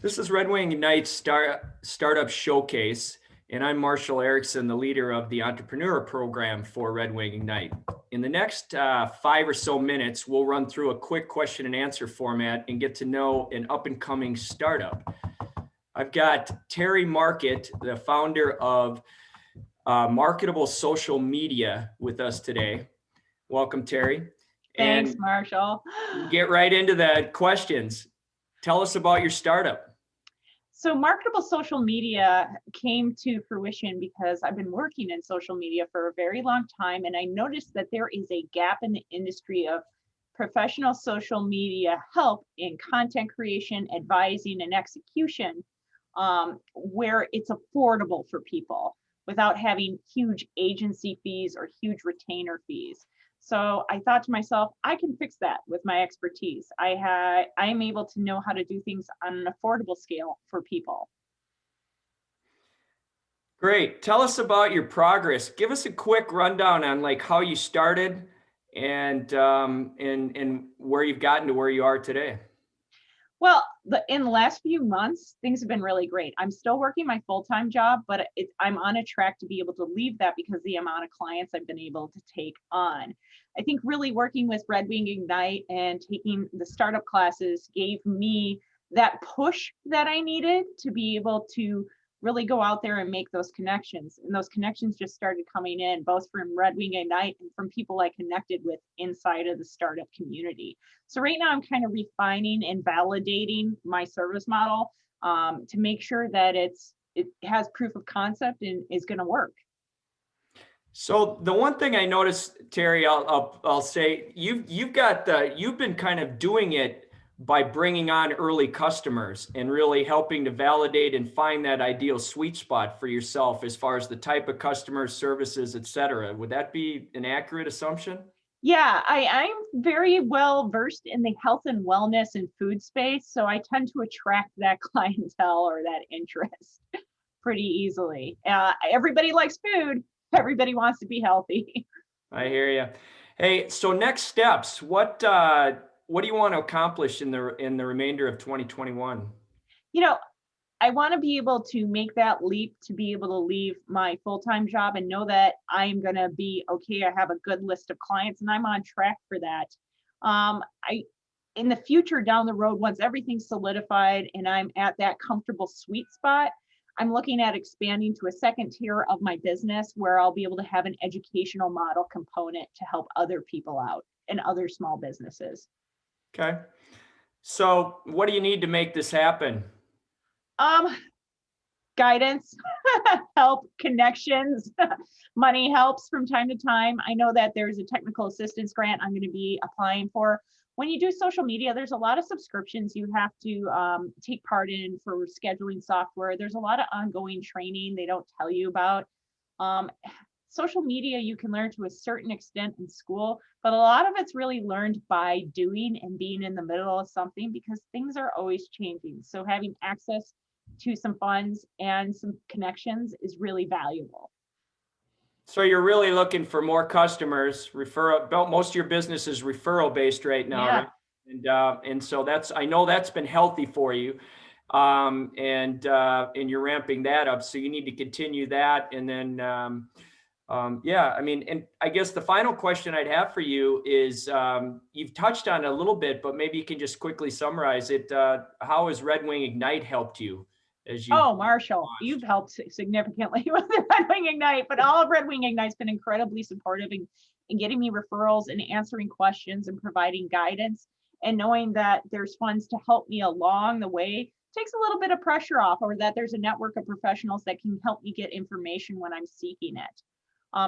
This is Red Wing Ignite Startup Showcase, and I'm Marshall Erickson, the leader of the Entrepreneur Program for Red Wing Ignite. In the next 5 or so minutes, we'll run through a quick question and answer format and get to know an up-and-coming startup. I've got Terry Market, the founder of Marketable Social Media, with us today. Welcome, Terry. Thanks, And Marshall. get right into the questions. Tell us about your startup. So Marketable Social Media came to fruition because I've been working in social media for a very long time, and I noticed that there is a gap in the industry of professional social media help in content creation, advising, and execution, where it's affordable for people without having huge agency fees or huge retainer fees. So I thought to myself, I can fix that with my expertise. I'm able to know how to do things on an affordable scale for people. Great. Tell us about your progress. Give us a quick rundown on like how you started and where you've gotten to where you are today. Well, in the last few months, things have been really great. I'm still working my full-time job, but I'm on a track to be able to leave that because the amount of clients I've been able to take on. I think really working with Red Wing Ignite and taking the startup classes gave me that push that I needed to be able to really go out there and make those connections. And those connections just started coming in, both from Red Wing Ignite and from people I connected with inside of the startup community. So right now I'm kind of refining and validating my service model to make sure that it has proof of concept and is going to work. So the one thing I noticed, Terry, I'll say you've been kind of doing it by bringing on early customers and really helping to validate and find that ideal sweet spot for yourself as far as the type of customers, services, et cetera. Would that be an accurate assumption? Yeah, I'm very well versed in the health and wellness and food space, so I tend to attract that clientele or that interest pretty easily. Everybody likes food. Everybody wants to be healthy. I hear you. Hey, so next steps, what do you want to accomplish in the remainder of 2021? You know, I want to be able to make that leap to be able to leave my full-time job and know that I'm going to be okay. I have a good list of clients and I'm on track for that. I in the future down the road, once everything's solidified and I'm at that comfortable sweet spot, I'm looking at expanding to a second tier of my business where I'll be able to have an educational model component to help other people out and other small businesses. Okay. So what do you need to make this happen? Um, Guidance, help, connections, money helps from time to time. I know that there's a technical assistance grant I'm going to be applying for. When you do social media, there's a lot of subscriptions you have to take part in for scheduling software. There's a lot of ongoing training they don't tell you about. Um, Social media you can learn to a certain extent in school, but a lot of it's really learned by doing and being in the middle of something because things are always changing. So having access to some funds and some connections is really valuable. So you're really looking for more customers, most of your business is referral based right now, Yeah. right? And so I know that's been healthy for you. And you're ramping that up. So you need to continue that. And then, yeah, I mean, and I guess the final question I'd have for you is, you've touched on it a little bit, but maybe you can just quickly summarize it. How has Red Wing Ignite helped you as you've Oh, Marshall, launched? you've helped significantly with the Red Wing Ignite, but all of Red Wing Ignite's been incredibly supportive in getting me referrals and answering questions and providing guidance and knowing that there's funds to help me along the way takes a little bit of pressure off, or that there's a network of professionals that can help me get information when I'm seeking it.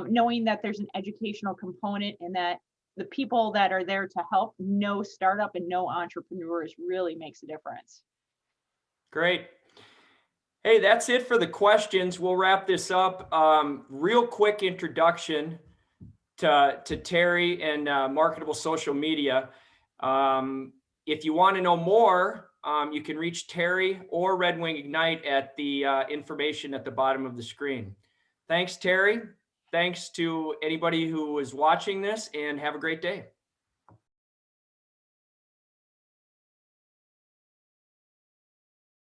Knowing that there's an educational component and that the people that are there to help know startup and know entrepreneurs really makes a difference. Great. Hey, that's it for the questions. We'll wrap this up. Real quick introduction to Terry and Marketable Social Media. If you want to know more, you can reach Terry or Red Wing Ignite at the information at the bottom of the screen. Thanks, Terry. Thanks to anybody who is watching this, and have a great day.